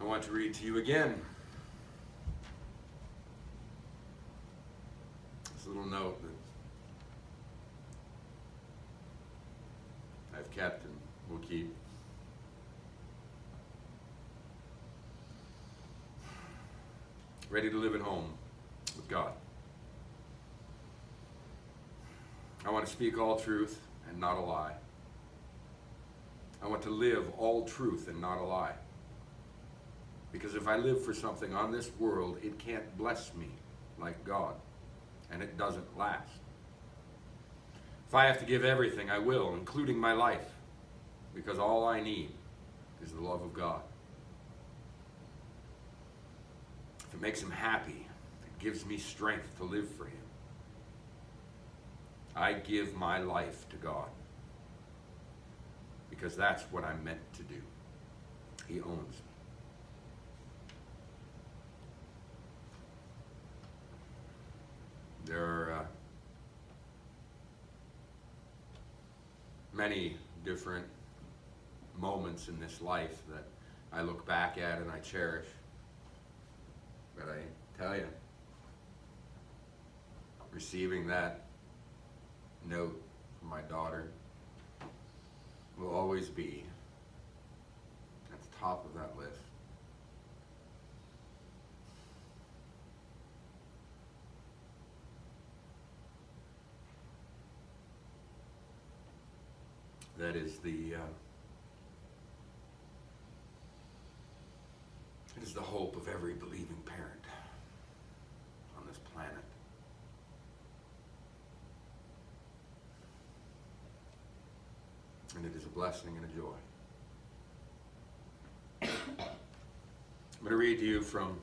want to read to you again this little note that I've kept and will keep. Ready to live at home with God. I want to speak all truth and not a lie. I want to live all truth and not a lie. Because if I live for something on this world, it can't bless me like God, and it doesn't last. If I have to give everything, I will, including my life, because all I need is the love of God. If it makes him happy, it gives me strength to live for him. I give my life to God, because that's what I'm meant to do. He owns me. There are many different moments in this life that I look back at and I cherish. But I tell you, receiving that note from my daughter will always be at the top of that list. That is the hope of every believing parent on this planet. And it is a blessing and a joy. I'm going to read to you from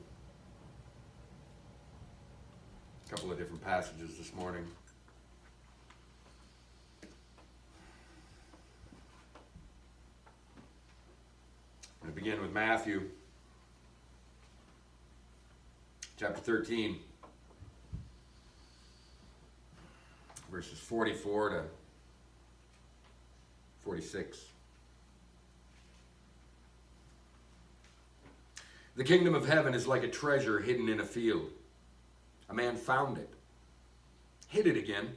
a couple of different passages this morning. I'm going to begin with Matthew chapter 13, verses 44 to 46. The kingdom of heaven is like a treasure hidden in a field. A man found it, hid it again,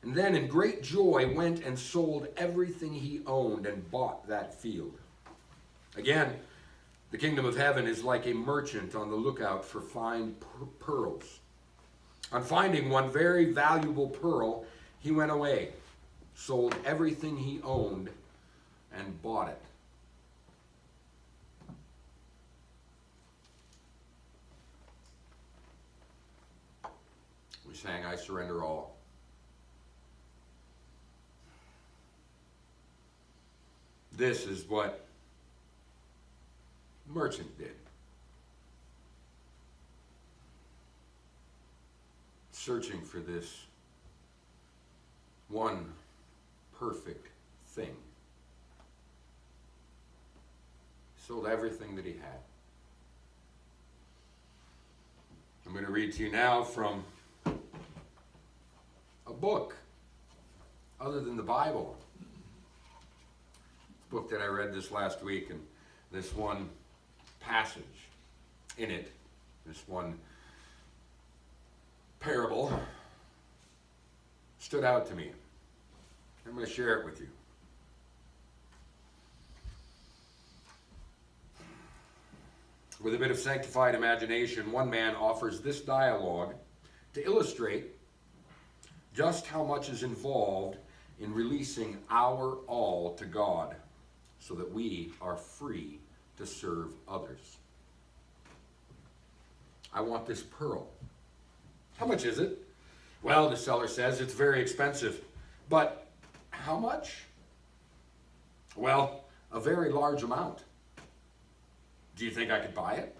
and then in great joy went and sold everything he owned and bought that field. Again, the kingdom of heaven is like a merchant on the lookout for fine pearls. On finding one very valuable pearl, he went away, sold everything he owned, and bought it. We sang, "I Surrender All." This is what merchant did. Searching for this one perfect thing. Sold everything that he had. I'm going to read to you now from a book other than the Bible. It's a book that I read this last week, and this one passage in it, this one parable, stood out to me. I'm going to share it with you. With a bit of sanctified imagination, one man offers this dialogue to illustrate just how much is involved in releasing our all to God so that we are free to serve others. I want this pearl. How much is it? Well, the seller says it's very expensive. But how much? Well, a very large amount. Do you think I could buy it?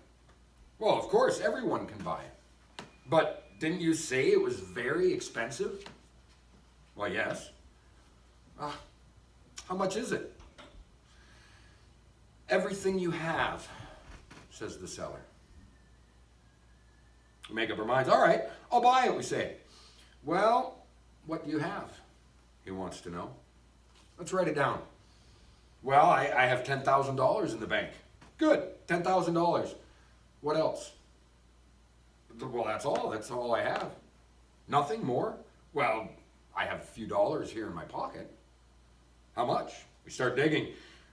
Well, of course, everyone can buy it. But didn't you say it was very expensive? Well, yes. How much is it? Everything you have, says the seller. We make up our minds. All right, I'll buy it, we say. Well, what do you have? He wants to know. Let's write it down. Well, I have $10,000 in the bank. Good, $10,000. What else? Well, that's all. That's all I have. Nothing more? Well, I have a few dollars here in my pocket. How much? We start digging.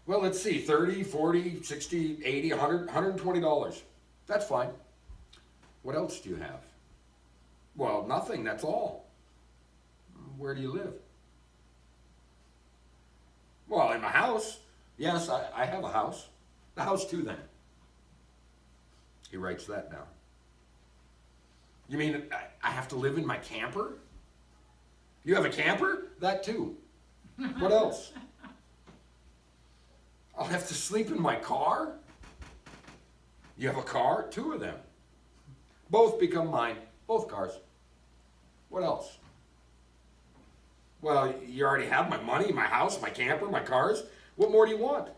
Well, let's see, 30, 40, 60, 80, 100, $120. That's fine. What else do you have? Well, nothing, that's all. Where do you live? Well, in my house. Yes, I have a house. The house too, then. He writes that down. You mean I have to live in my camper? You have a camper? That too. What else? I'll have to sleep in my car? You have a car? Two of them. Both become mine. Both cars. What else? Well, you already have my money, my house, my camper, my cars. What more do you want?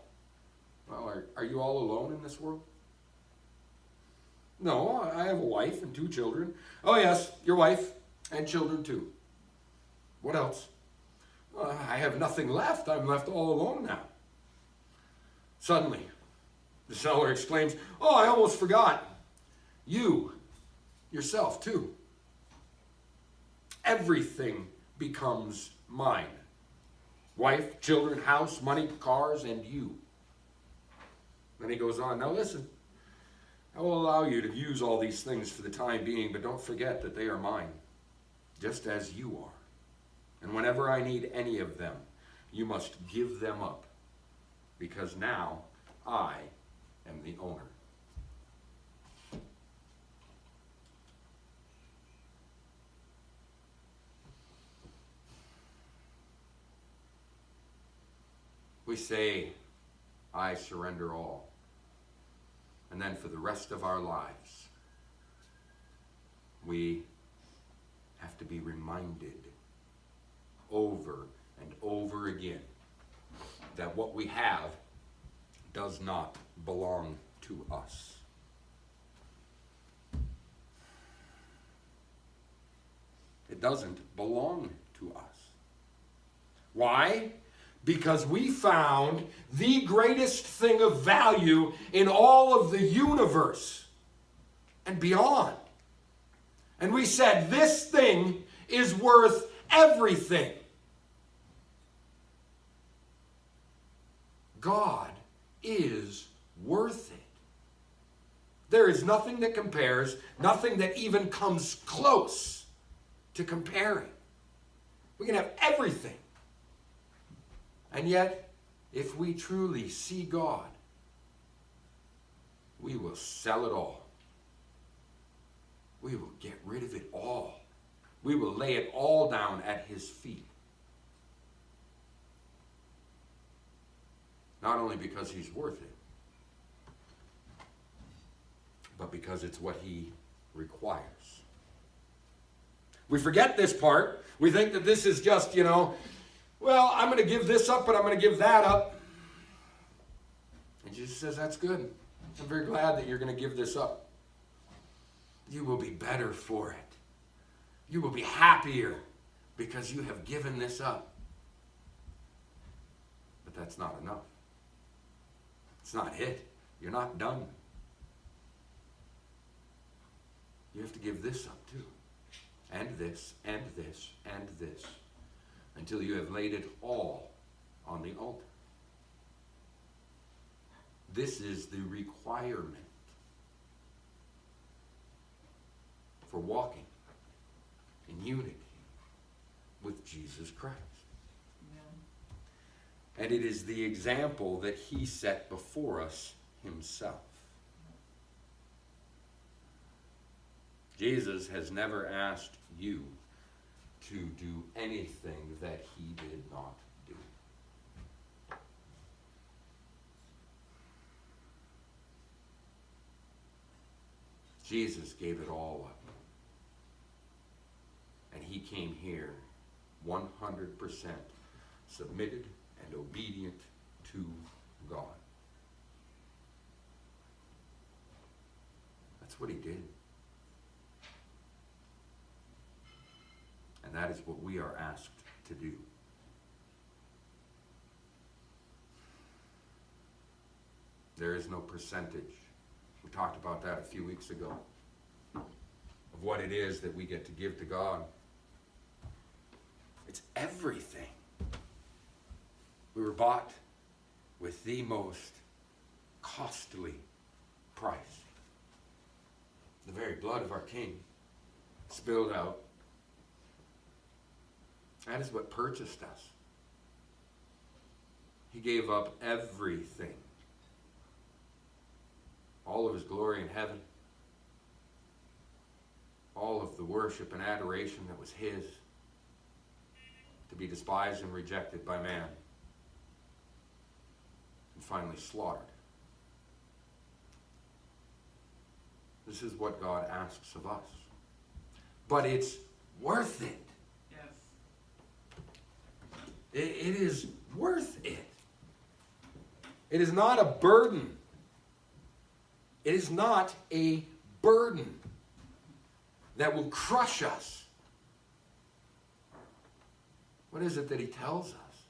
Well, are you all alone in this world? No, I have a wife and 2 children. Oh yes, your wife and children too. What else? I have nothing left. I'm left all alone now. Suddenly, the seller exclaims, oh, I almost forgot. You, yourself too. Everything becomes mine. Wife, children, house, money, cars, and you. Then he goes on, now listen, I will allow you to use all these things for the time being, but don't forget that they are mine, just as you are. And whenever I need any of them, you must give them up, because now I am the owner. We say, I surrender all. And then for the rest of our lives, we have to be reminded over and over again that what we have does not belong to us. It doesn't belong to us. Why? Because we found the greatest thing of value in all of the universe and beyond. And we said, this thing is worth everything. God is worth it. There is nothing that compares, nothing that even comes close to comparing. We can have everything. And yet, if we truly see God, we will sell it all. We will get rid of it all. We will lay it all down at his feet. Not only because he's worth it, but because it's what he requires. We forget this part. We think that this is just, well, I'm going to give this up, but I'm going to give that up. And Jesus says, that's good. I'm very glad that you're going to give this up. You will be better for it. You will be happier because you have given this up. But that's not enough. It's not it. You're not done. You have to give this up too. And this, and this, and this. Until you have laid it all on the altar. This is the requirement for walking in unity with Jesus Christ. Yeah. And it is the example that he set before us himself. Jesus has never asked you to do anything that he did not do. Jesus gave it all up. And he came here 100% submitted and obedient to God. That's what he did. And that is what we are asked to do. There is no percentage. We talked about that a few weeks ago, of what it is that we get to give to God. It's everything. We were bought with the most costly price. The very blood of our King spilled out. That is what purchased us. He gave up everything. All of his glory in heaven. All of the worship and adoration that was his, to be despised and rejected by man. And finally slaughtered. This is what God asks of us. But it's worth it. Yes. It is worth it. It is not a burden. It is not a burden that will crush us. What is it that he tells us?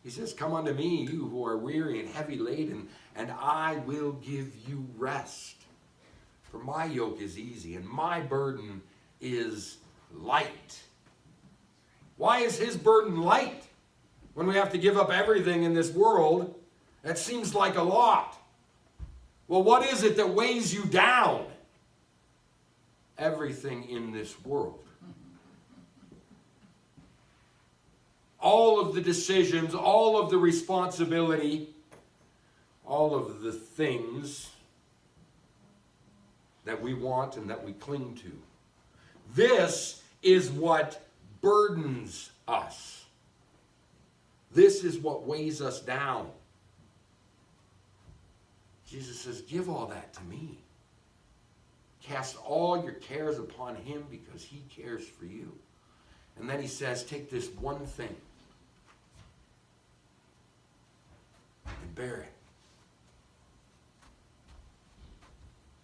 He says, "Come unto me, you who are weary and heavy laden, and I will give you rest. For my yoke is easy and my burden is light." Why is his burden light when we have to give up everything in this world? That seems like a lot. Well, what is it that weighs you down? Everything in this world. All of the decisions, all of the responsibility, all of the things that we want and that we cling to. This is what burdens us. This is what weighs us down. Jesus says, give all that to me. Cast all your cares upon him because he cares for you. And then he says, take this one thing and bear it.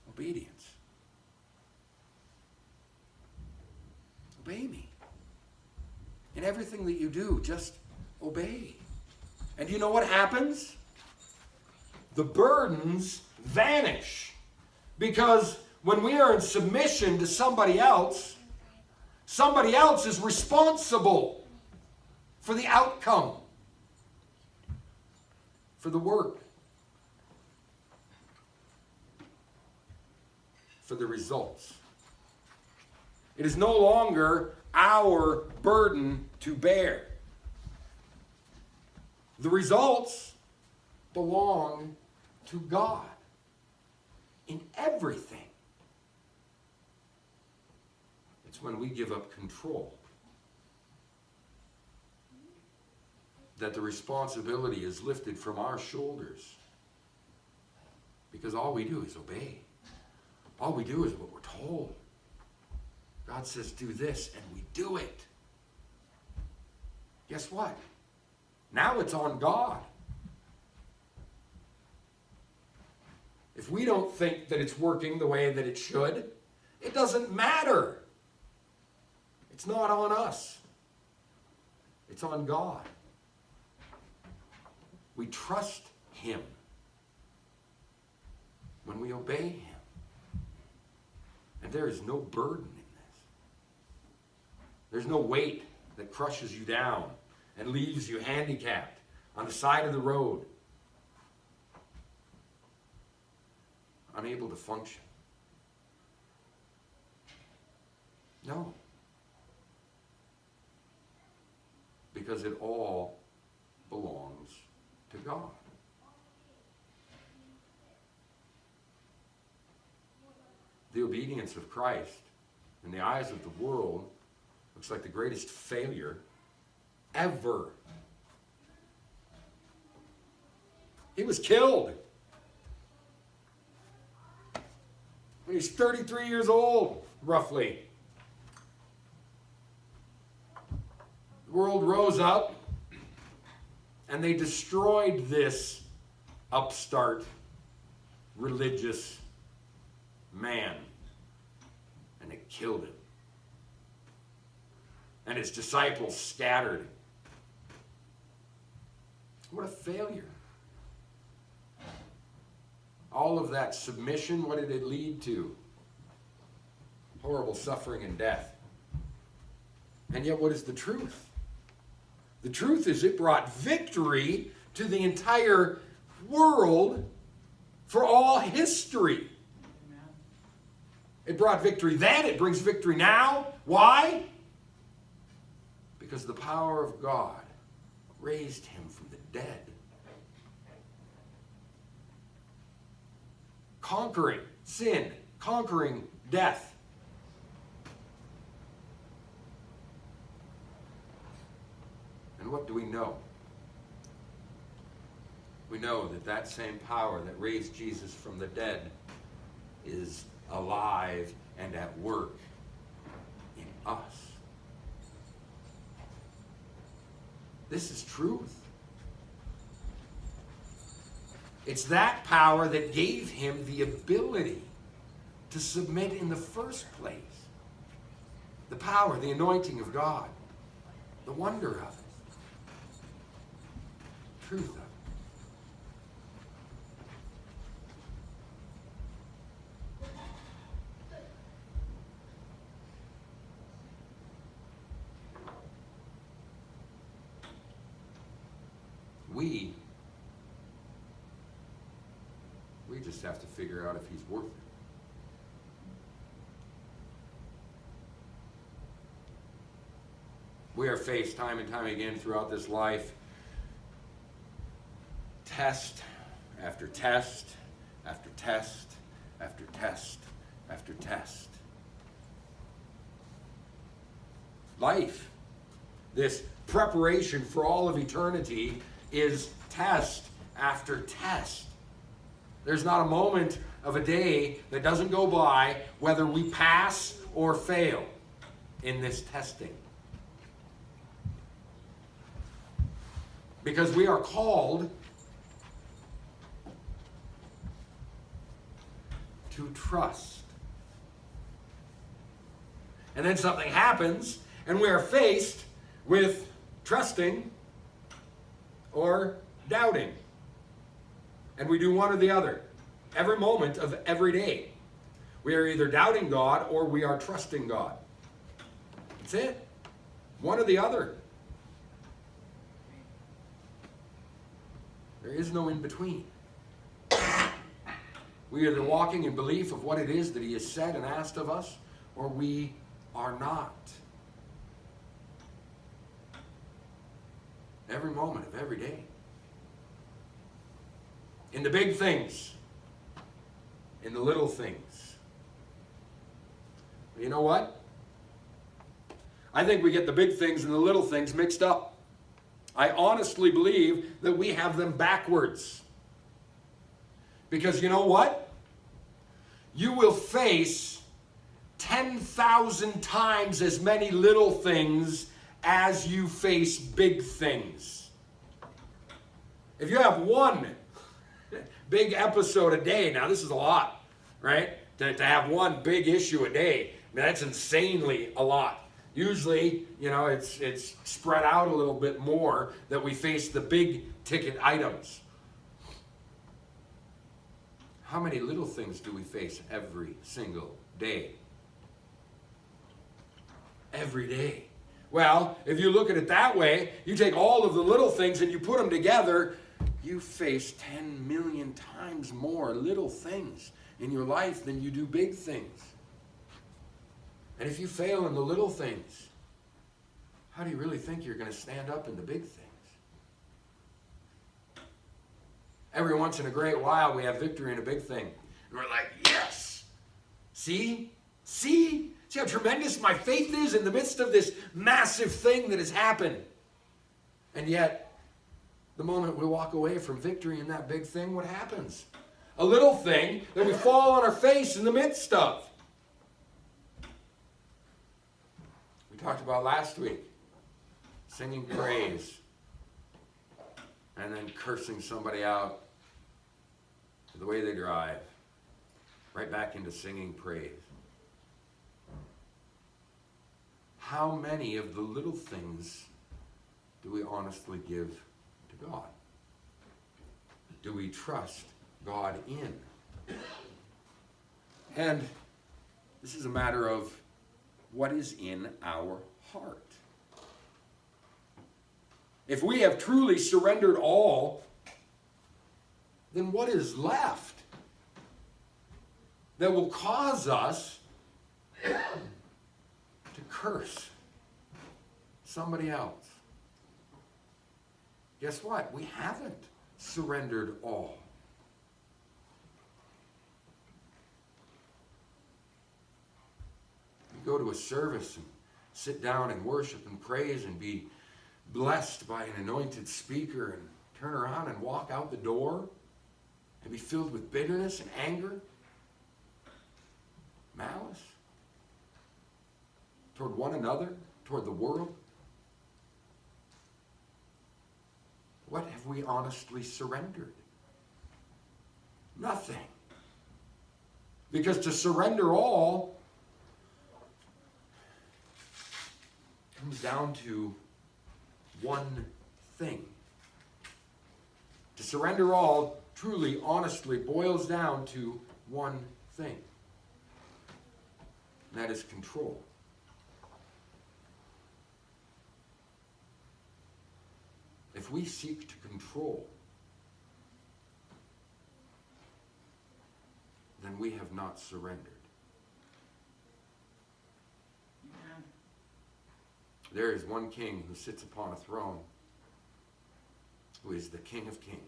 Obedience. Obey me. In everything that you do, just obey. And you know what happens? The burdens vanish. Because when we are in submission to somebody else is responsible for the outcome, for the work, for the results. It is no longer our burden to bear. The results belong to God in everything. It's when we give up control that the responsibility is lifted from our shoulders. Because all we do is obey. All we do is what we're told. God says, do this, and we do it. Guess what? Now it's on God. If we don't think that it's working the way that it should, it doesn't matter. It's not on us. It's on God. We trust him when we obey him. And there is no burden in this. There's no weight that crushes you down and leaves you handicapped on the side of the road, unable to function. No. Because it all belongs to God. The obedience of Christ in the eyes of the world looks like the greatest failure ever. He was killed when he's 33 years old, roughly. The world rose up and they destroyed this upstart religious man, and it killed him. And his disciples scattered. What a failure. all of that submission, what did it lead to? Horrible suffering and death. And yet, what is the truth? The truth is it brought victory to the entire world for all history. Amen. It brought victory then, it brings victory now. Why? Because the power of God raised him from the dead. Conquering sin, conquering death. And what do we know? We know that that same power that raised Jesus from the dead is alive and at work in us. This is truth. It's that power that gave him the ability to submit in the first place. The power, the anointing of God, the wonder of it. Truth of it. We just have to figure out if he's worth it. We are faced time and time again throughout this life, test after test after test after test after test. Life, this preparation for all of eternity, is test after test. There's not a moment of a day that doesn't go by whether we pass or fail in this testing. Because we are called to trust. And then something happens, and we are faced with trusting or doubting. And we do one or the other. Every moment of every day. We are either doubting God or we are trusting God. That's it. One or the other. There is no in between. We are either walking in belief of what it is that he has said and asked of us, or we are not. Every moment of every day. In the big things. In the little things. You know what? I think we get the big things and the little things mixed up. I honestly believe that we have them backwards. Because you know what? You will face 10,000 times as many little things as you face big things. If you have one big episode a day, now this is a lot, right? To have one big issue a day, I mean, that's insanely a lot. Usually, it's spread out a little bit more that we face the big ticket items. How many little things do we face every single day? Every day. Well, if you look at it that way, you take all of the little things and you put them together, you face 10 million times more little things in your life than you do big things. And if you fail in the little things, how do you really think you're going to stand up in the big things? Every once in a great while, we have victory in a big thing. And we're like, yes! See? See how tremendous my faith is in the midst of this massive thing that has happened. And yet, the moment we walk away from victory in that big thing, what happens? A little thing that we fall on our face in the midst of. We talked about last week. Singing praise. And then cursing somebody out for the way they drive. Right back into singing praise. How many of the little things do we honestly give to God? Do we trust God in And this is a matter of what is in our heart. If we have truly surrendered all, then what is left that will cause us to curse somebody else? Guess what? We haven't surrendered all. You go to a service and sit down and worship and praise and be blessed by an anointed speaker and turn around and walk out the door and be filled with bitterness and anger, malice toward one another, toward the world. What have we honestly surrendered? Nothing. Because to surrender all comes down to one thing. To surrender all truly, honestly boils down to one thing. And that is control. If we seek to control, then we have not surrendered. Amen. There is one king who sits upon a throne, who is the King of Kings.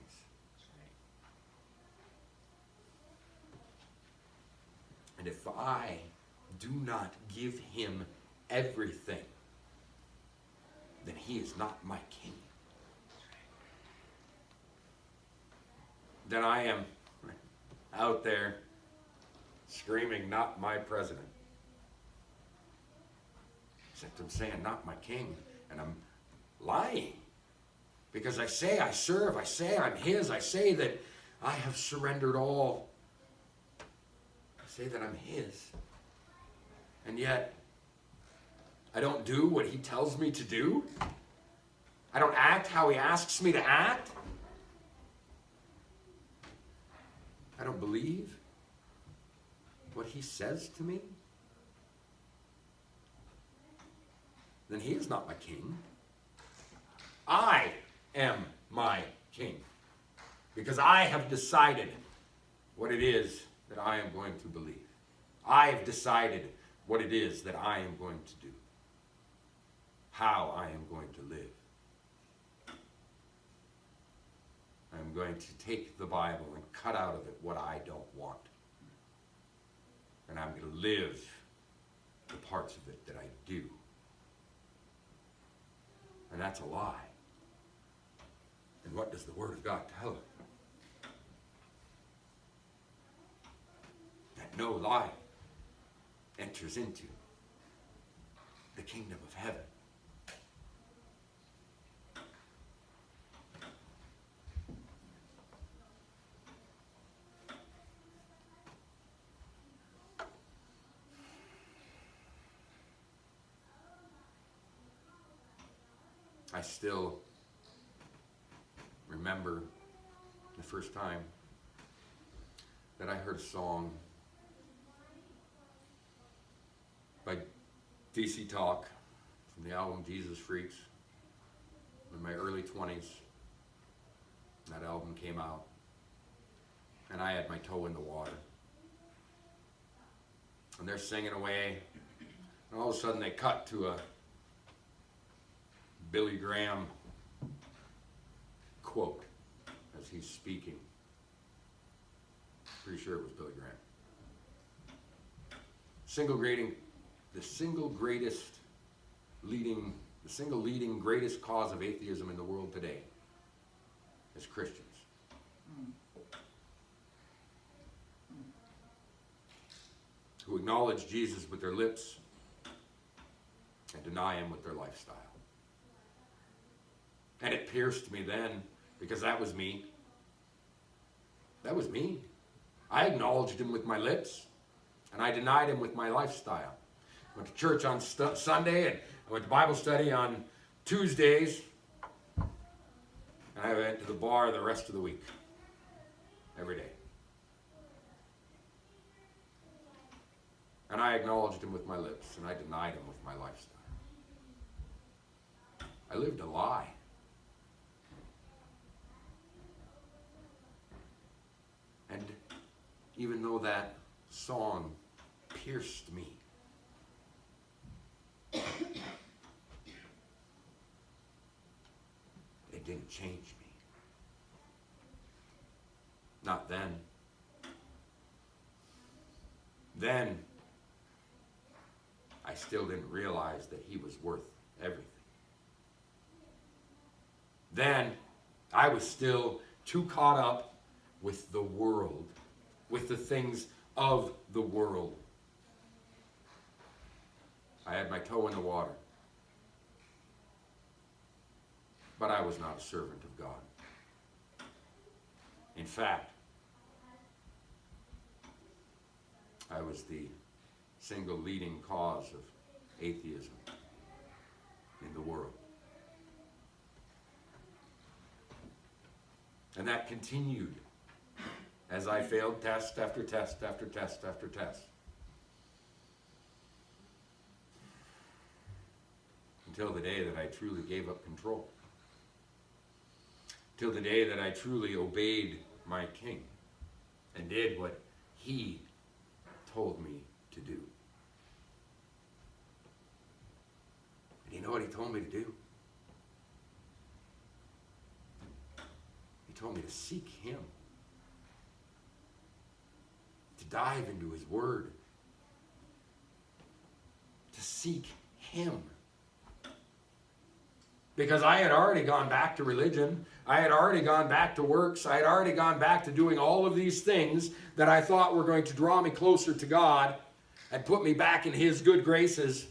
And if I do not give him everything, then he is not my king. Then I am out there screaming, not my president. Except I'm saying, not my king. And I'm lying. Because I say I serve, I say I'm his, I say that I have surrendered all. I say that I'm his. And yet, I don't do what he tells me to do. I don't act how he asks me to act. I don't believe what he says to me. Then he is not my king. I am my king. Because I have decided what it is that I am going to believe. I have decided what it is that I am going to do. How I am going to live. I'm going to take the Bible and cut out of it what I don't want. And I'm going to live the parts of it that I do. And that's a lie. And what does the Word of God tell us? That no lie enters into the kingdom of heaven. I still remember the first time that I heard a song by DC Talk from the album Jesus Freaks in my early 20s. That album came out and I had my toe in the water. And they're singing away and all of a sudden they cut to a Billy Graham quote as he's speaking. Pretty sure it was Billy Graham. The single leading greatest cause of atheism in the world today is Christians. Who acknowledge Jesus with their lips and deny him with their lifestyle. And it pierced me then, because that was me. That was me. I acknowledged him with my lips, and I denied him with my lifestyle. I went to church on Sunday, and I went to Bible study on Tuesdays, and I went to the bar the rest of the week. Every day. And I acknowledged him with my lips, and I denied him with my lifestyle. I lived a lie. And even though that song pierced me, it didn't change me. Not then. Then, I still didn't realize that he was worth everything. Then, I was still too caught up with the world, with the things of the world. I had my toe in the water. But I was not a servant of God. In fact, I was the single leading cause of atheism in the world. And that continued as I failed test after test after test after test. Until the day that I truly gave up control. Till the day that I truly obeyed my King and did what he told me to do. And you know what he told me to do? He told me to seek him. To dive into his word. To seek him. Because I had already gone back to religion. I had already gone back to works. I had already gone back to doing all of these things that I thought were going to draw me closer to God and put me back in his good graces.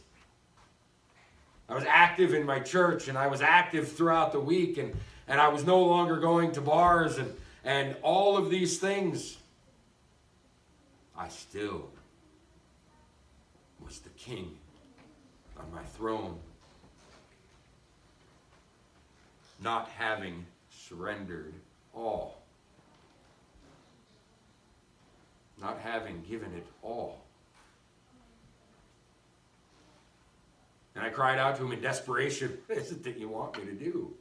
I was active in my church, and I was active throughout the week, and I was no longer going to bars and all of these things. I still was the king on my throne, not having surrendered all, not having given it all. And I cried out to him in desperation, what is it that you want me to do?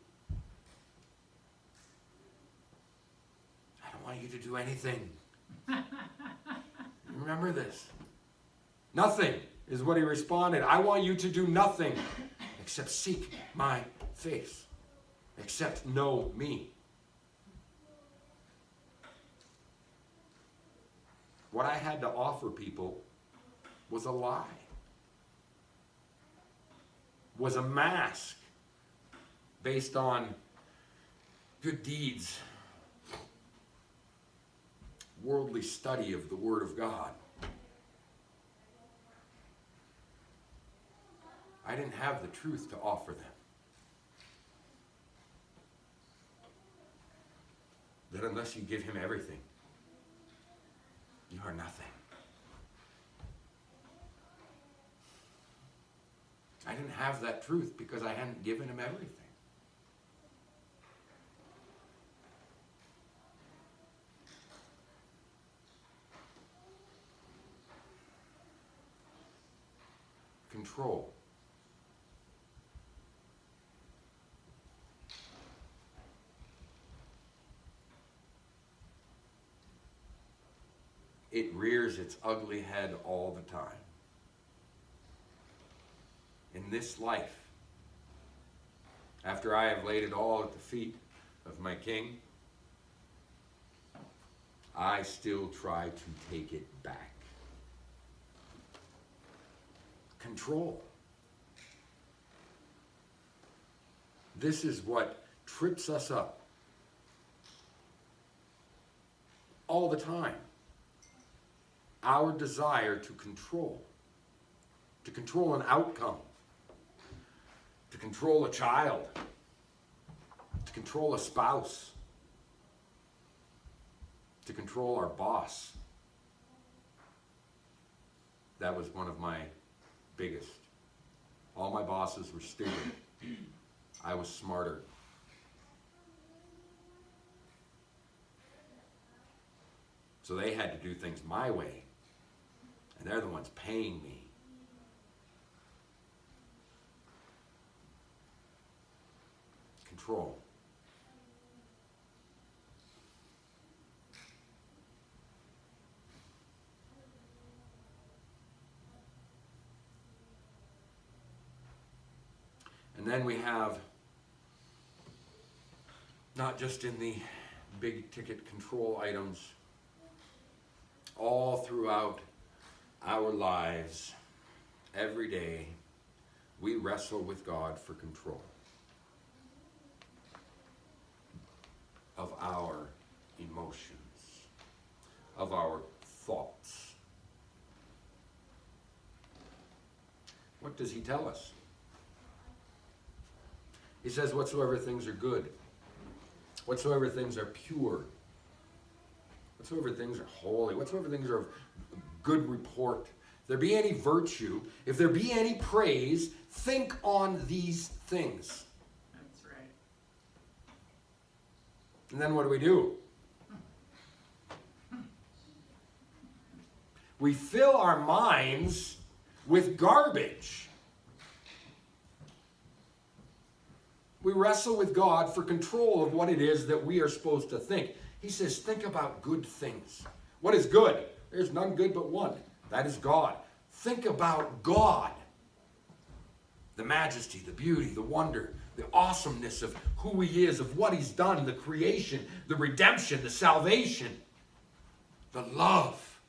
I don't want you to do anything. Remember this. Nothing is what he responded. I want you to do nothing except seek my face. Except know me. What I had to offer people was a lie. Was a mask based on good deeds, worldly study of the Word of God. I didn't have the truth to offer them. That unless you give him everything, you are nothing. I didn't have that truth because I hadn't given him everything. Control. It rears its ugly head all the time. In this life, after I have laid it all at the feet of my King, I still try to take it back. Control. This is what trips us up all the time. Our desire to control an outcome, to control a child, to control a spouse, to control our boss. That was one of my biggest. All my bosses were stupid. I was smarter. So they had to do things my way. And they're the ones paying me. Control. And then we have, not just in the big ticket control items, all throughout our lives, every day, we wrestle with God for control of our emotions, of our thoughts. What does he tell us? He says, whatsoever things are good, whatsoever things are pure, whatsoever things are holy, whatsoever things are of good report, if there be any virtue, if there be any praise, think on these things. That's right. And then what do? We fill our minds with garbage. We wrestle with God for control of what it is that we are supposed to think. He says, think about good things. What is good? There's none good but one. That is God. Think about God. The majesty, the beauty, the wonder, the awesomeness of who he is, of what he's done, the creation, the redemption, the salvation, the love.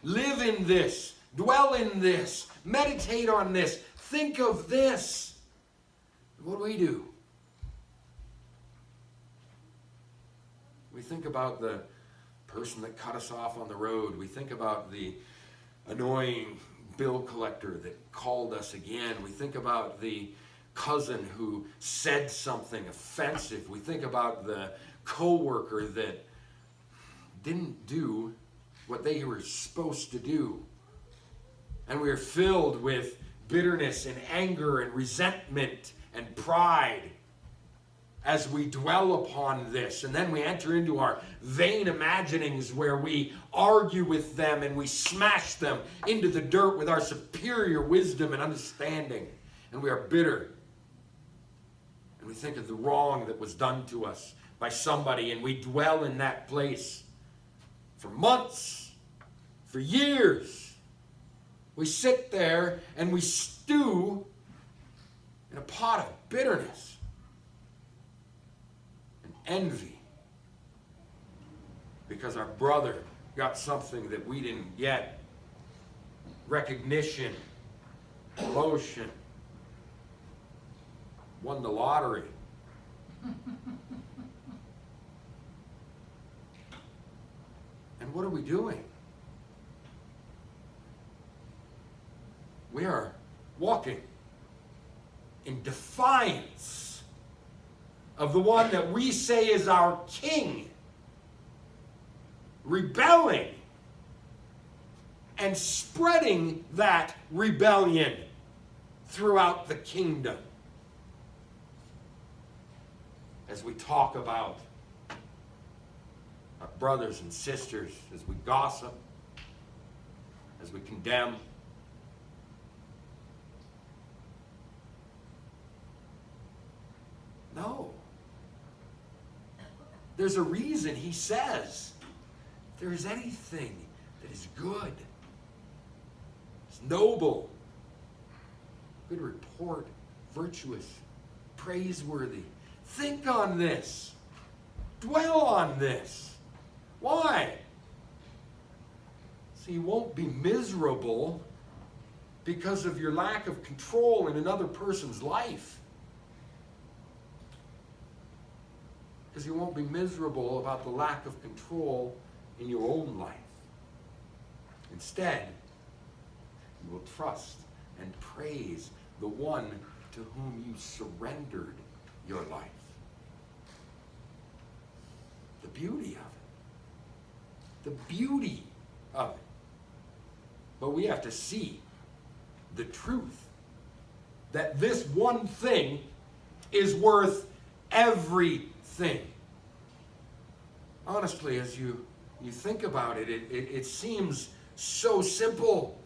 Live in this. Dwell in this. Meditate on this. Think of this. What do? We think about the person that cut us off on the road. We think about the annoying bill collector that called us again. We think about the cousin who said something offensive. We think about the coworker that didn't do what they were supposed to do. And we are filled with bitterness and anger and resentment and pride as we dwell upon this. And then we enter into our vain imaginings where we argue with them and we smash them into the dirt with our superior wisdom and understanding. And we are bitter. And we think of the wrong that was done to us by somebody, and we dwell in that place for months, for years. We sit there and we stew in a pot of bitterness and envy because our brother got something that we didn't get. Recognition, promotion, won the lottery. And what are we doing? We are walking in defiance of the one that we say is our king, rebelling and spreading that rebellion throughout the kingdom. As we talk about our brothers and sisters, as we gossip, as we condemn, no. There's a reason he says, if there is anything that is good, is noble, good report, virtuous, praiseworthy, think on this. Dwell on this. Why? So you won't be miserable because of your lack of control in another person's life. Because you won't be miserable about the lack of control in your own life. Instead, you will trust and praise the one to whom you surrendered your life. The beauty of it. The beauty of it. But we have to see the truth that this one thing is worth everything. Honestly, as you think about it, it seems so simple.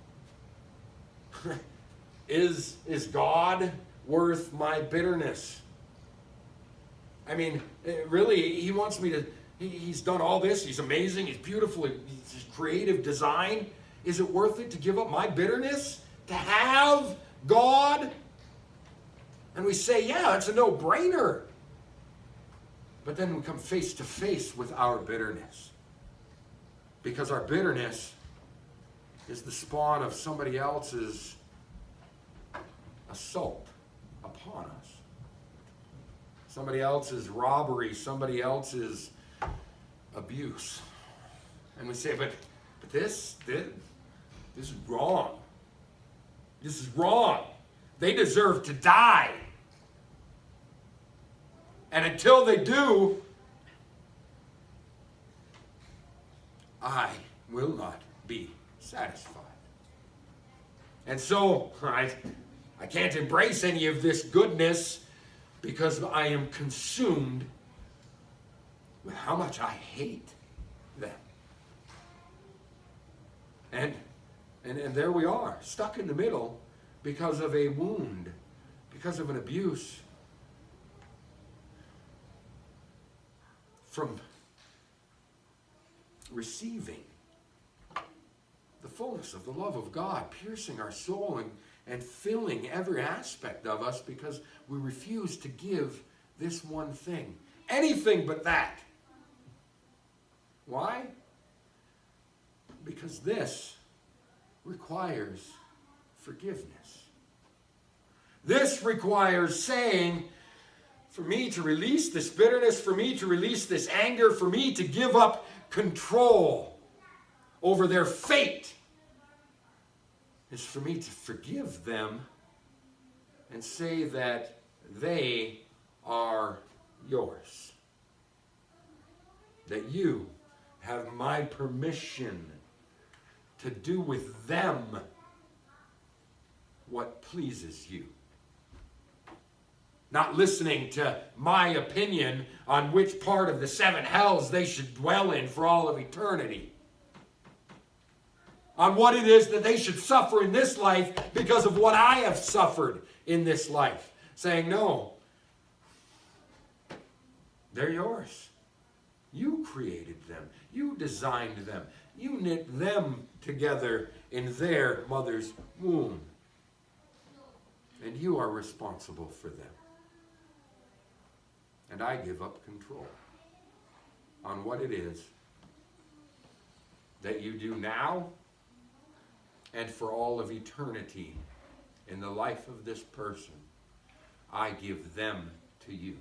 Is God worth my bitterness? I mean, really, he wants me to, he's done all this. He's amazing. He's beautiful. He's creative design. Is it worth it to give up my bitterness? To have God? And we say, yeah, it's a no-brainer. But then we come face to face with our bitterness. Because our bitterness is the spawn of somebody else's assault upon us. Somebody else's robbery, somebody else's abuse. And we say, but this is wrong. This is wrong. They deserve to die. And until they do, I will not be satisfied. And so, I can't embrace any of this goodness because I am consumed with how much I hate them. And there we are, stuck in the middle because of a wound, because of an abuse from receiving the fullness of the love of God, piercing our soul and filling every aspect of us because we refuse to give this one thing. Anything but that. Why? Because this requires forgiveness. This requires saying, for me to release this bitterness, for me to release this anger, for me to give up control over their fate, is for me to forgive them and say that they are yours. That you have my permission to do with them what pleases you. Not listening to my opinion on which part of the 7 hells they should dwell in for all of eternity. On what it is that they should suffer in this life because of what I have suffered in this life. Saying, no, they're yours. You created them. You designed them. You knit them together in their mother's womb. And you are responsible for them. And I give up control on what it is that you do now and for all of eternity in the life of this person. I give them to you.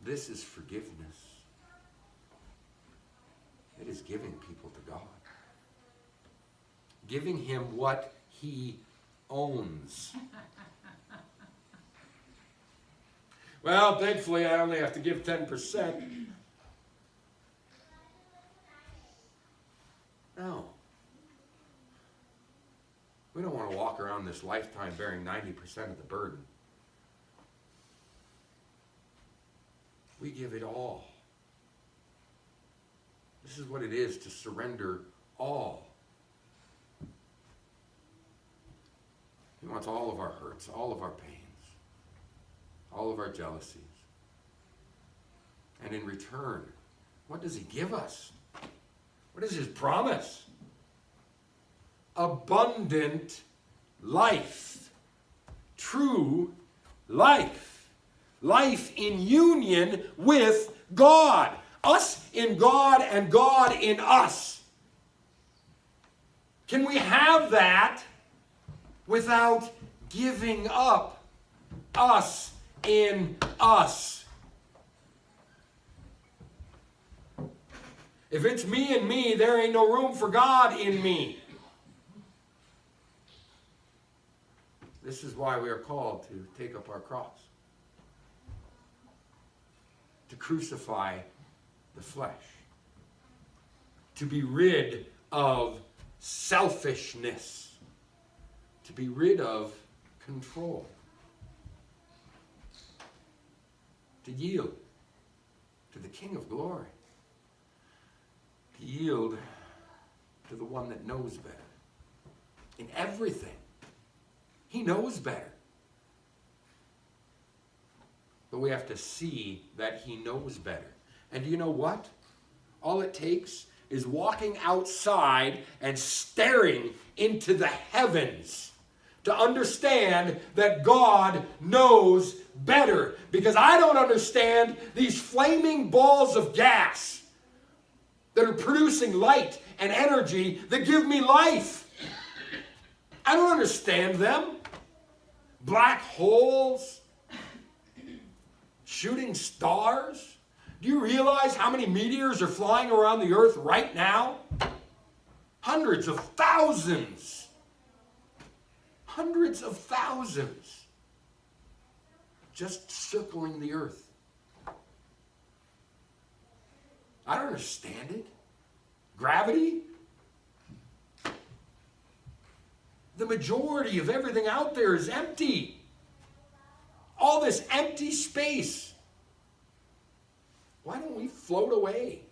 This is forgiveness. It is giving people to God. Giving him what he owns. Well, thankfully, I only have to give 10%. No. We don't want to walk around this lifetime bearing 90% of the burden. We give it all. This is what it is to surrender all. He wants all of our hurts, all of our pains, all of our jealousies. And in return, what does he give us? What is his promise? Abundant life. True life. Life in union with God. Us in God and God in us. Can we have that without giving up us in us? If it's me and me, there ain't no room for God in me. This is why we are called to take up our cross. To crucify the flesh. To be rid of selfishness. To be rid of control. To yield to the King of glory. To yield to the one that knows better. In everything. He knows better. But we have to see that he knows better. And do you know what? All it takes is walking outside and staring into the heavens to understand that God knows better. Because I don't understand these flaming balls of gas that are producing light and energy that give me life. I don't understand them. Black holes, shooting stars. Do you realize how many meteors are flying around the earth right now? Hundreds of thousands. Hundreds of thousands. Just circling the earth. I don't understand it. Gravity? The majority of everything out there is empty. All this empty space. Why don't we float away?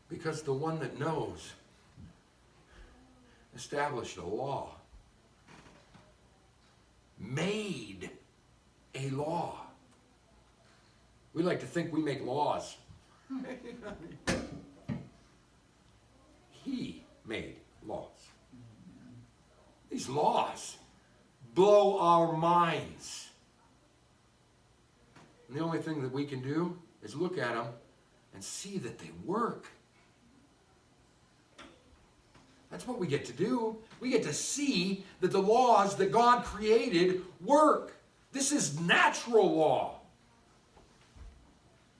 Because the one that knows established a law. Made a law. We like to think we make laws. He made laws. These laws blow our minds. And the only thing that we can do is look at them and see that they work. That's what we get to do. We get to see that the laws that God created work. This is natural law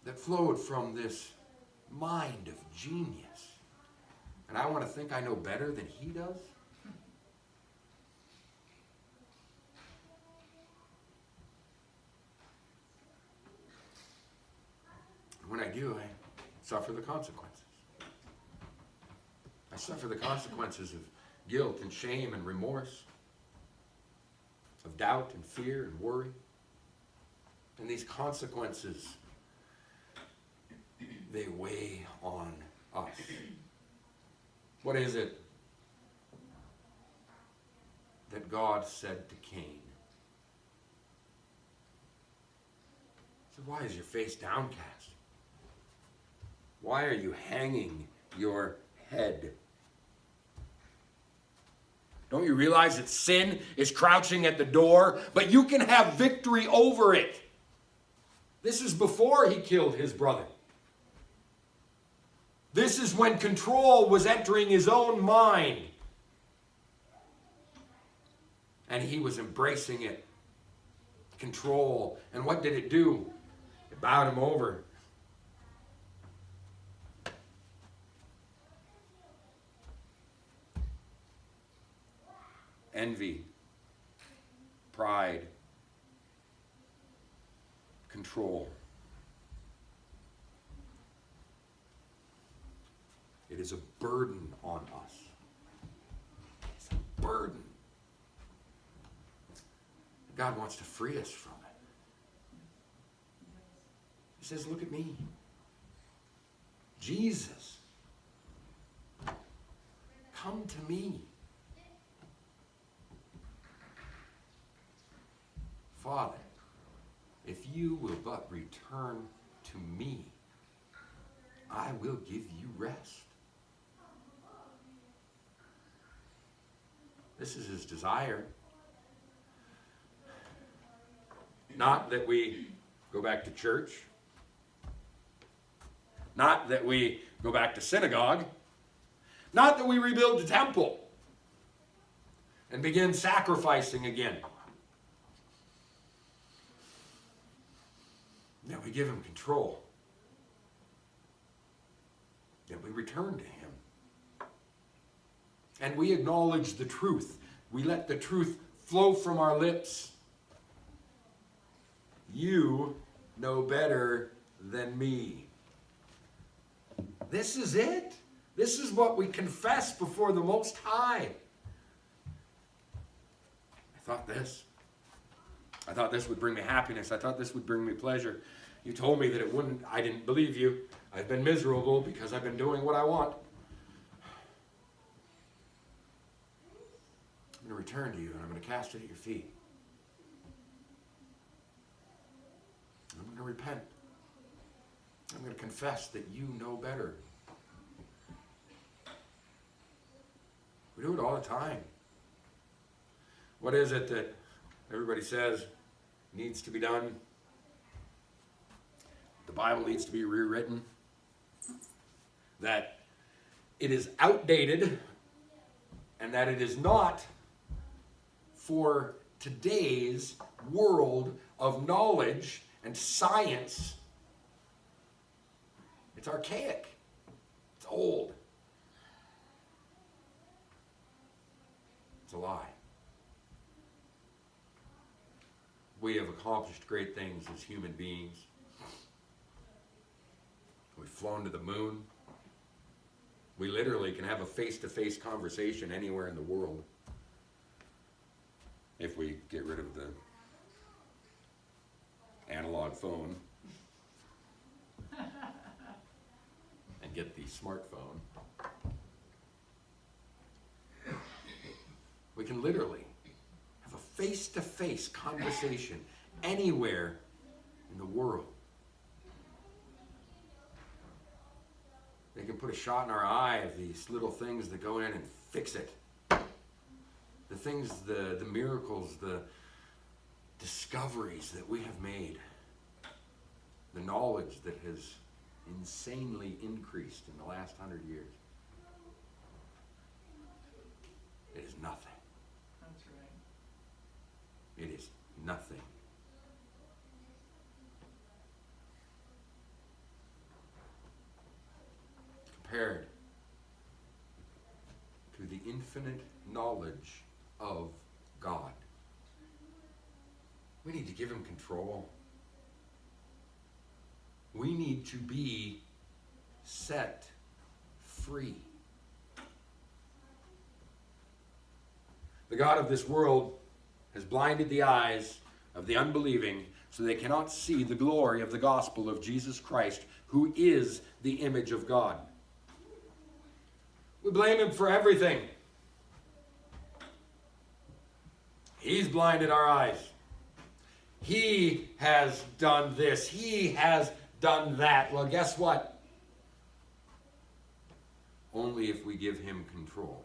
that flowed from this mind of genius. And I want to think I know better than he does. When I do, I suffer the consequences. I suffer the consequences of guilt and shame and remorse, of doubt and fear and worry. And these consequences, they weigh on us. What is it that God said to Cain? He said, why is your face downcast? Why are you hanging your head? Don't you realize that sin is crouching at the door, but you can have victory over it? This is before he killed his brother. This is when control was entering his own mind. And he was embracing it. Control. And what did it do? It bowed him over. Envy, pride, control. It is a burden on us. It's a burden. God wants to free us from it. He says, look at me. Jesus. Come to me. Father, if you will but return to me, I will give you rest. This is his desire. Not that we go back to church. Not that we go back to synagogue. Not that we rebuild the temple and begin sacrificing again. That we give him control. That we return to him. And we acknowledge the truth. We let the truth flow from our lips. You know better than me. This is it. This is what we confess before the Most High. I thought this. I thought this would bring me happiness. I thought this would bring me pleasure. You told me that it wouldn't. I didn't believe you. I've been miserable because I've been doing what I want. I'm going to return to you, and I'm going to cast it at your feet. I'm going to repent. I'm going to confess that you know better. We do it all the time. What is it that everybody says needs to be done? The Bible needs to be rewritten. That it is outdated and that it is not for today's world of knowledge and science. It's archaic. It's old. It's a lie. We have accomplished great things as human beings. We've flown to the moon. We literally can have a face-to-face conversation anywhere in the world if we get rid of the analog phone and get the smartphone. We can literally have a face-to-face conversation anywhere in the world. They can put a shot in our eye of these little things that go in and fix it. The things, the miracles, the discoveries that we have made. The knowledge that has insanely increased in the last 100 years. It is nothing. That's right. It is nothing. Compared to the infinite knowledge of God. We need to give him control. We need to be set free. The God of this world has blinded the eyes of the unbelieving so they cannot see the glory of the gospel of Jesus Christ, who is the image of God. We blame him for everything. He's blinded our eyes. He has done this. He has done that. Well, guess what? Only if we give him control.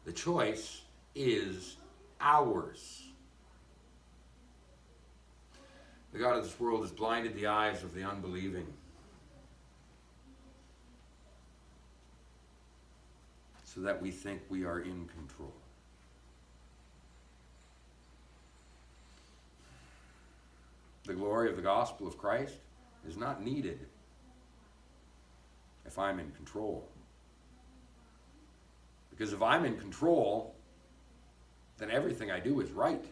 The choice is ours. The God of this world has blinded the eyes of the unbelieving, so that we think we are in control. The glory of the gospel of Christ is not needed if I'm in control. Because if I'm in control, then everything I do is right.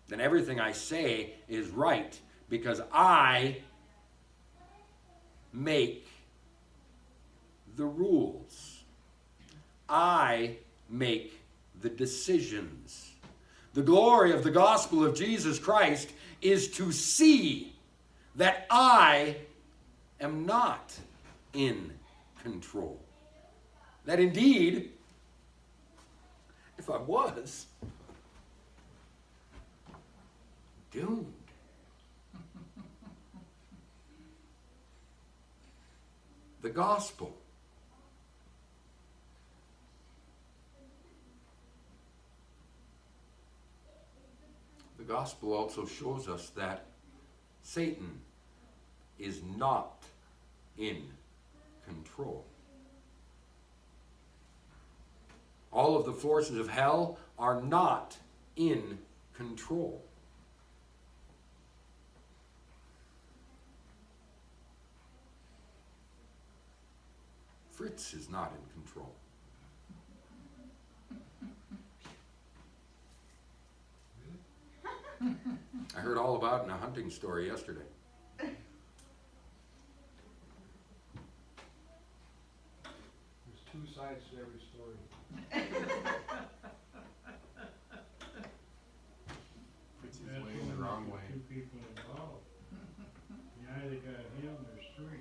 Then everything I say is right, because I make the rules. I make the decisions. The glory of the gospel of Jesus Christ is to see that I am not in control. That indeed, if I was, doomed. The gospel. The gospel also shows us that Satan is not in control. All of the forces of hell are not in control. Fritz is not in control. I heard all about it in a hunting story yesterday. There's two sides to every story. Puts his That's way in the only wrong way. Two people involved. You either got him, there's three.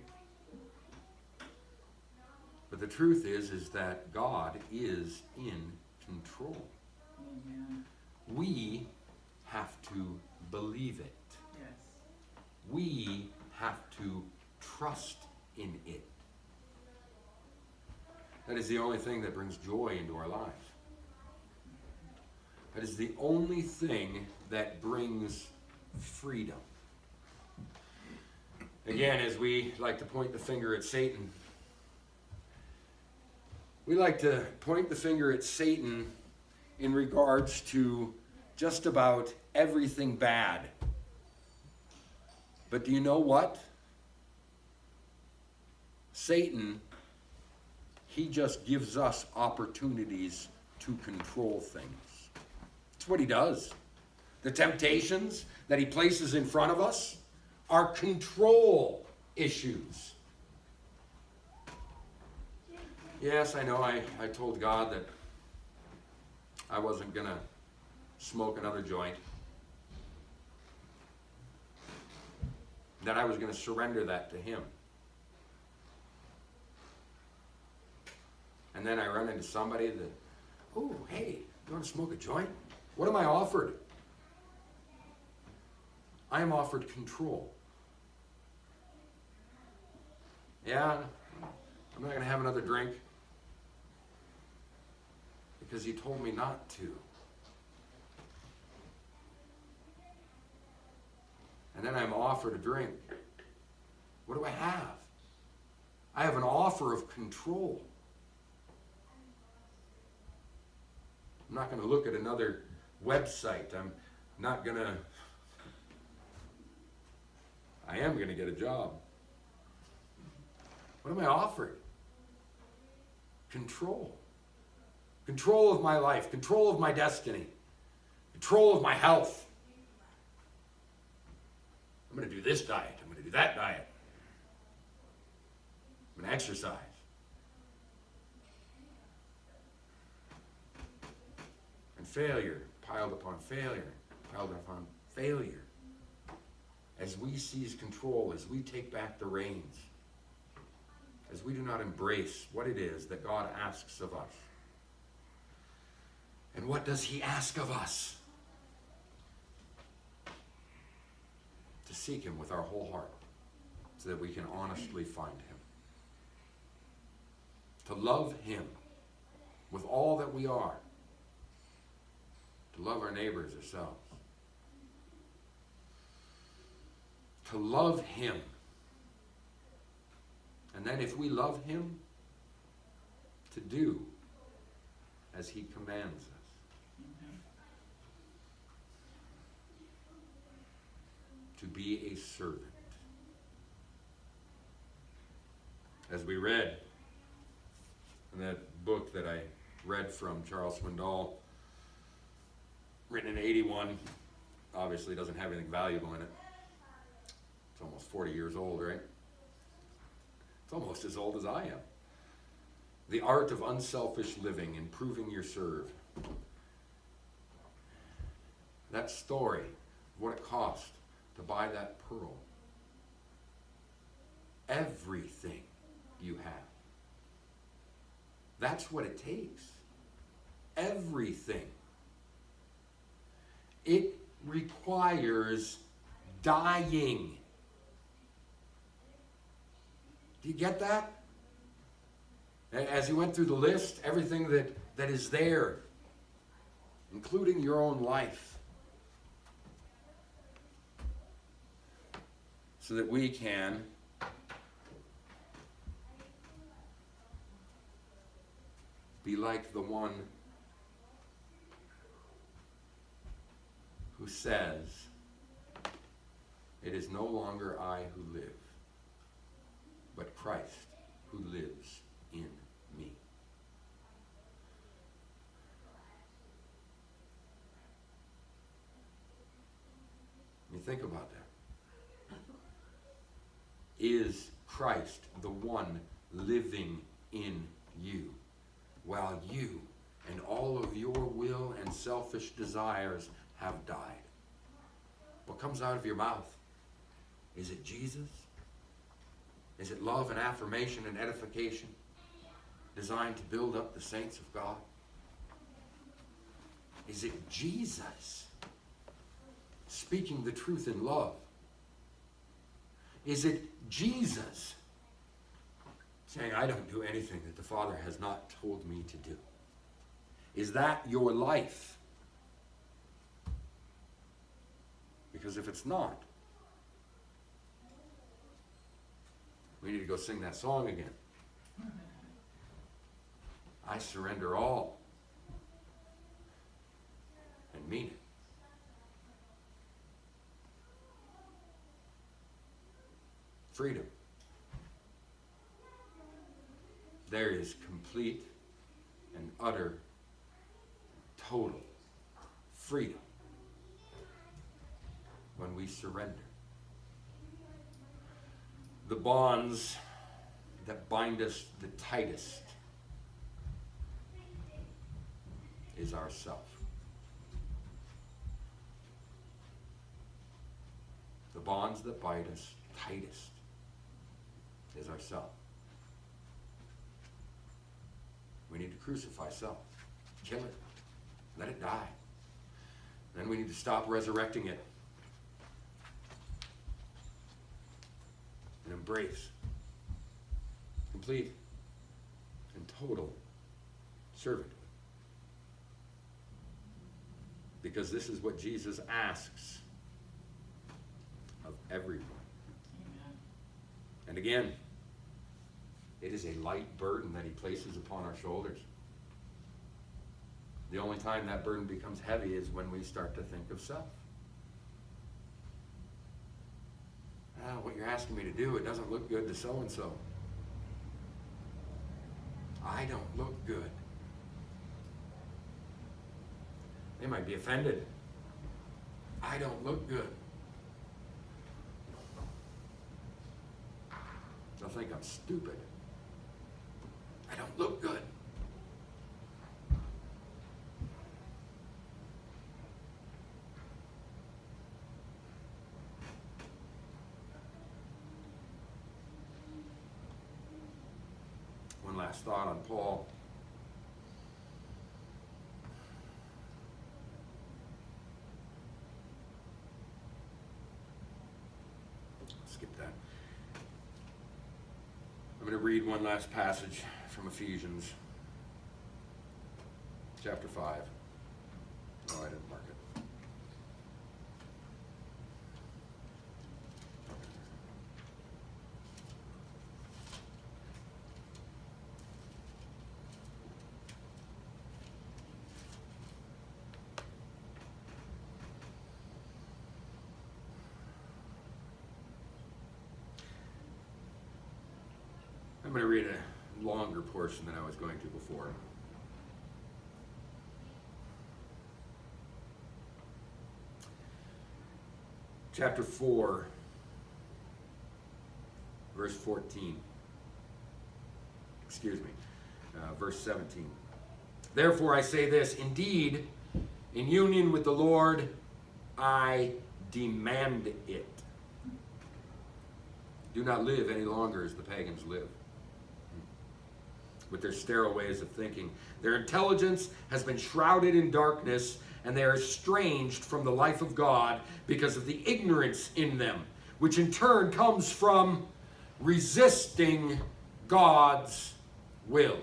But the truth is that God is in control. Amen. We have to believe it. Yes. We have to trust in it. That is the only thing that brings joy into our lives. That is the only thing that brings freedom. Again, as we like to point the finger at Satan, we like to point the finger at Satan in regards to just about everything bad. But do you know what? Satan, he just gives us opportunities to control things. That's what he does. The temptations that he places in front of us are control issues. Yes, I know I told God that I wasn't going to smoke another joint. That I was going to surrender that to him. And then I run into somebody that, oh, hey, you want to smoke a joint? What am I offered? I am offered control. Yeah, I'm not going to have another drink because you told me not to. And then I'm offered a drink. What do I have? I have an offer of control. I'm not going to look at another website. I'm not going to... I am going to get a job. What am I offered? Control. Control of my life. Control of my destiny. Control of my health. I'm going to do this diet. I'm going to do that diet. I'm going to exercise. And failure, piled upon failure, piled upon failure. As we seize control, as we take back the reins, as we do not embrace what it is that God asks of us. And what does he ask of us? To seek him with our whole heart so that we can honestly find him. To love him with all that we are. To love our neighbors as ourselves. To love him. And then if we love him, to do as he commands us. To be a servant. As we read in that book that I read from, Charles Swindoll, written in 81, obviously doesn't have anything valuable in it. It's almost 40 years old, right? It's almost as old as I am. The Art of Unselfish Living, Improving Your Serve. That story, what it cost to buy that pearl. Everything you have. That's what it takes. Everything. It requires dying. Do you get that? As you went through the list, everything that is there, including your own life. So that we can be like the one who says, it is no longer I who live, but Christ who lives in me. You think about that. Is Christ the one living in you? while you and all of your will and selfish desires have died. What comes out of your mouth? Is it Jesus? Is it love and affirmation and edification designed to build up the saints of God? Is it Jesus speaking the truth in love? Is it Jesus saying, I don't do anything that the Father has not told me to do? Is that your life? Because if it's not, we need to go sing that song again. I surrender all. And mean it. Freedom. There is complete and utter, total freedom when we surrender. The bonds that bind us the tightest is ourself. The bonds that bind us tightest is ourself. We need to crucify self. Kill it. Let it die. Then we need to stop resurrecting it and embrace complete and total servanthood. Because this is what Jesus asks of everyone. Amen. And again, it is a light burden that he places upon our shoulders. The only time that burden becomes heavy is when we start to think of self. What you're asking me to do, it doesn't look good to so-and-so. I don't look good. They might be offended. I don't look good. They'll think I'm stupid. I don't look good. One last thought on Paul. Skip that. I'm going to read one last passage from Ephesians chapter 5. Oh, I didn't mark it. I'm going to read a longer portion than I was going to before. Chapter 4, verse 14. Excuse me, verse 17. Therefore I say this, indeed, in union with the Lord, I demand it. Do not live any longer as the pagans live, with their sterile ways of thinking. Their intelligence has been shrouded in darkness, and they are estranged from the life of God because of the ignorance in them, which in turn comes from resisting God's will.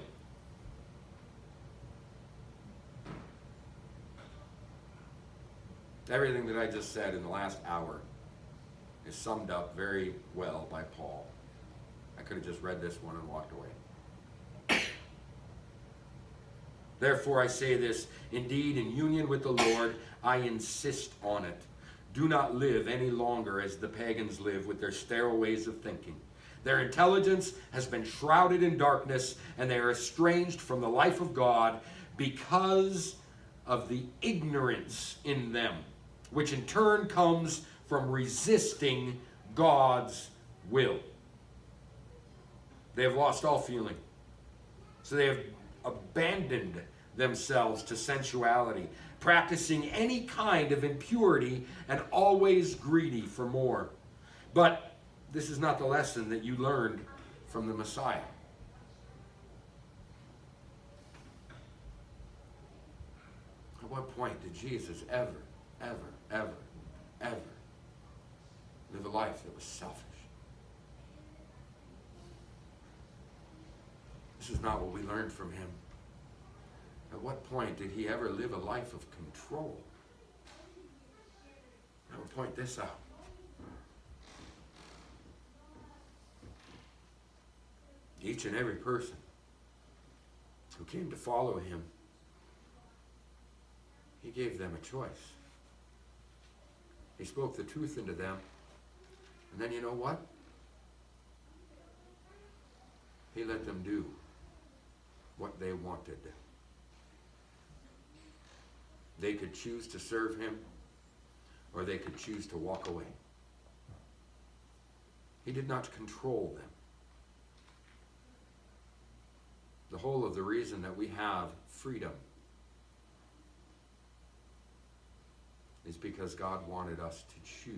Everything that I just said in the last hour is summed up very well by Paul. I could have just read this one and walked away. Therefore I say this, indeed, in union with the Lord, I insist on it. Do not live any longer as the pagans live with their sterile ways of thinking. Their intelligence has been shrouded in darkness, and they are estranged from the life of God because of the ignorance in them, which in turn comes from resisting God's will. They have lost all feeling. So they have abandoned themselves to sensuality, practicing any kind of impurity and always greedy for more. But this is not the lesson that you learned from the Messiah. At what point did Jesus ever live a life that was selfish? This is not what we learned from him. At what point did he ever live a life of control? I will point this out. Each and every person who came to follow him, he gave them a choice. He spoke the truth into them. And then you know what? He let them do what they wanted. They could choose to serve him, or they could choose to walk away. He did not control them. The whole of the reason that we have freedom is because God wanted us to choose.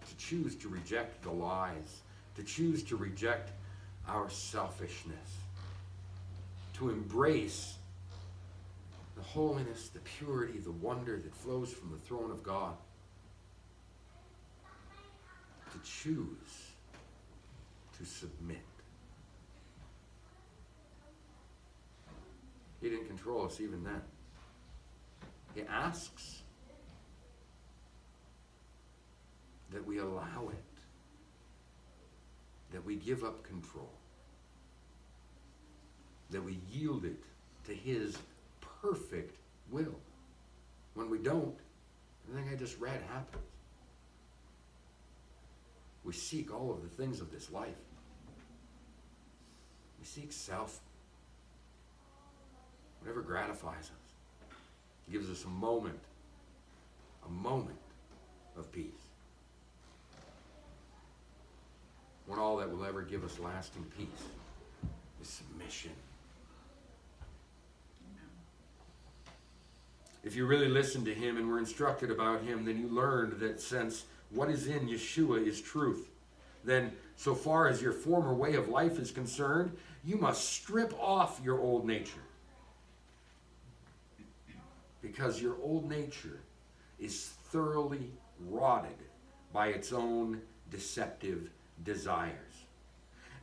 To choose to reject the lies, to choose to reject our selfishness, to embrace the holiness, the purity, the wonder that flows from the throne of God, to choose to submit. He didn't control us even then. He asks that we allow it, that we give up control, that we yield it to his perfect will. When we don't, everything I just read happens. We seek all of the things of this life. We seek self. Whatever gratifies us. Gives us a moment of peace. When all that will ever give us lasting peace is submission. If you really listen to him and were instructed about him, then you learned that since what is in Yeshua is truth, then so far as your former way of life is concerned, you must strip off your old nature. Because your old nature is thoroughly rotted by its own deceptive desires.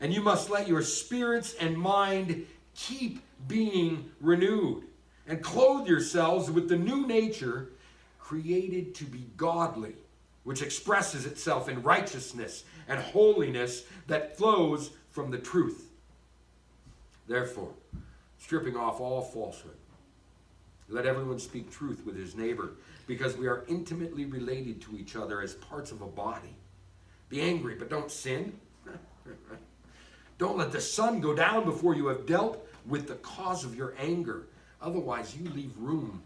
And you must let your spirits and mind keep being renewed and clothe yourselves with the new nature created to be godly, which expresses itself in righteousness and holiness that flows from the truth. Therefore, stripping off all falsehood, let everyone speak truth with his neighbor, because we are intimately related to each other as parts of a body. Be angry, but don't sin. Don't let the sun go down before you have dealt with the cause of your anger. Otherwise, you leave room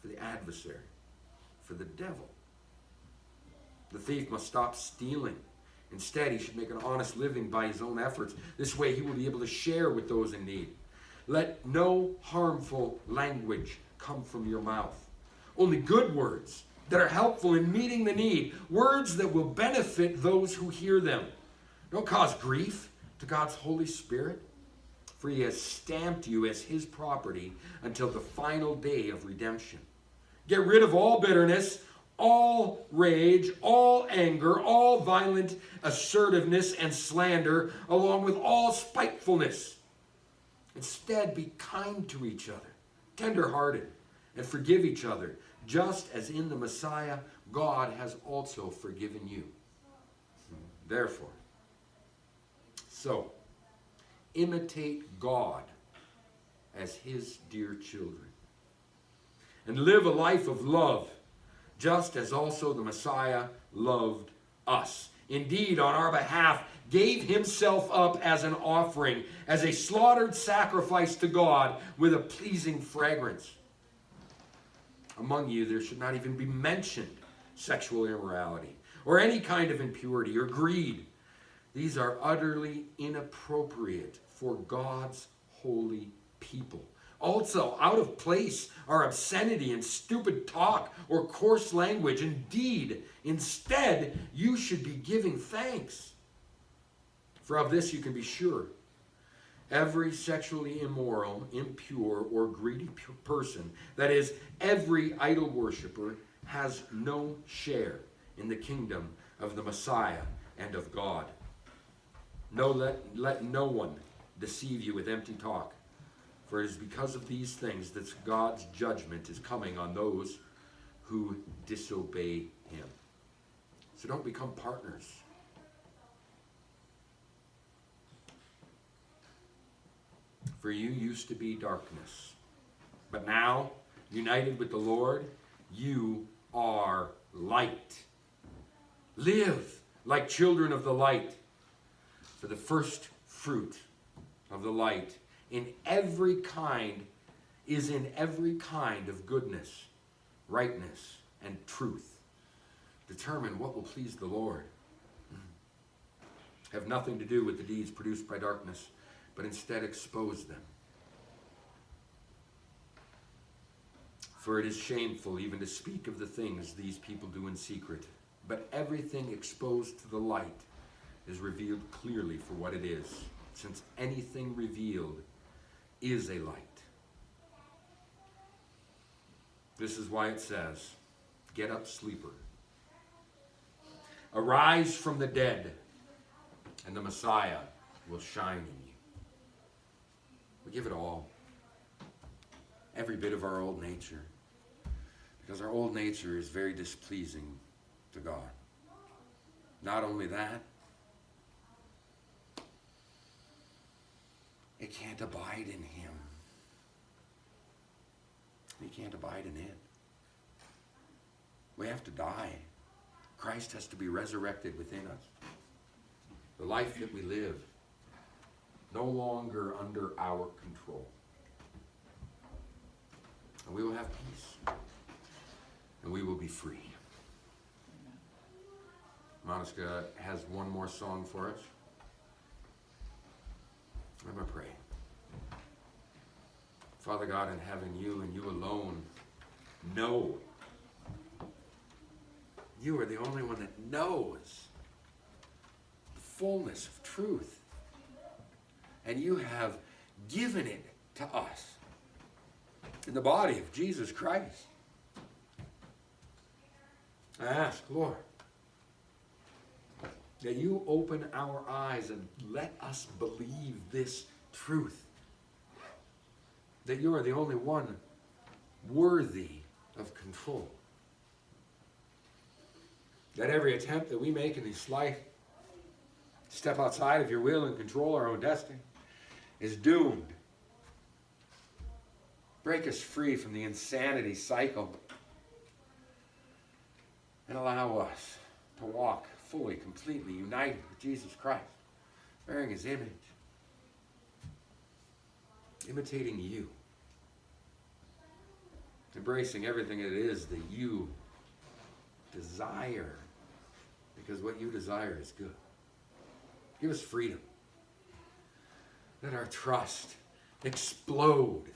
for the adversary, for the devil. The thief must stop stealing. Instead, he should make an honest living by his own efforts. This way, he will be able to share with those in need. Let no harmful language come from your mouth. Only good words that are helpful in meeting the need. Words that will benefit those who hear them. Don't cause grief to God's Holy Spirit, for he has stamped you as his property until the final day of redemption. Get rid of all bitterness, all rage, all anger, all violent assertiveness and slander, along with all spitefulness. Instead, be kind to each other, tender-hearted, and forgive each other, just as in the Messiah, God has also forgiven you. Therefore, so, imitate God as his dear children, and live a life of love, just as also the Messiah loved us. Indeed, on our behalf, gave himself up as an offering, as a slaughtered sacrifice to God with a pleasing fragrance. Among you, there should not even be mentioned sexual immorality, or any kind of impurity or greed, These are utterly inappropriate for God's holy people. Also, out of place are obscenity and stupid talk or coarse language. Indeed, instead, you should be giving thanks. For of this you can be sure. Every sexually immoral, impure, or greedy person, that is, every idol worshiper, has no share in the kingdom of the Messiah and of God. Let no one deceive you with empty talk, for it is because of these things that God's judgment is coming on those who disobey him. So don't become partners. For you used to be darkness, but now, united with the Lord, you are light. Live like children of the light, for the first fruit of the light is in every kind of goodness, rightness, and truth. Determine what will please the Lord. Have nothing to do with the deeds produced by darkness, but instead expose them. For it is shameful even to speak of the things these people do in secret. But everything exposed to the light is revealed clearly for what it is, since anything revealed is a light. This is why it says, "Get up, sleeper. Arise from the dead, and the Messiah will shine in you." We give it all. Every bit of our old nature. Because our old nature is very displeasing to God. Not only that, it can't abide in him. We can't abide in it. We have to die. Christ has to be resurrected within us. The life that we live, no longer under our control. And we will have peace. And we will be free. Monica has one more song for us. I'm going to pray. Father God in heaven, you and you alone know. You are the only one that knows the fullness of truth. And you have given it to us in the body of Jesus Christ. I ask, Lord, that you open our eyes and let us believe this truth. That you are the only one worthy of control. That every attempt that we make in this life to step outside of your will and control our own destiny is doomed. Break us free from the insanity cycle and allow us to walk fully, completely united with Jesus Christ, bearing his image, imitating you, embracing everything it is that you desire, because what you desire is good. Give us freedom. Let our trust explode.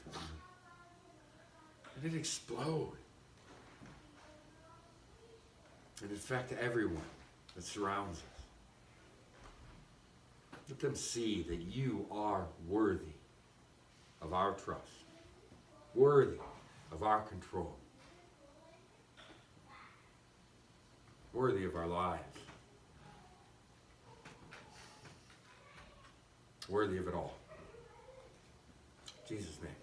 Let it explode. And affect everyone that surrounds us. Let them see that you are worthy of our trust, worthy of our control, worthy of our lives, worthy of it all. In Jesus' name.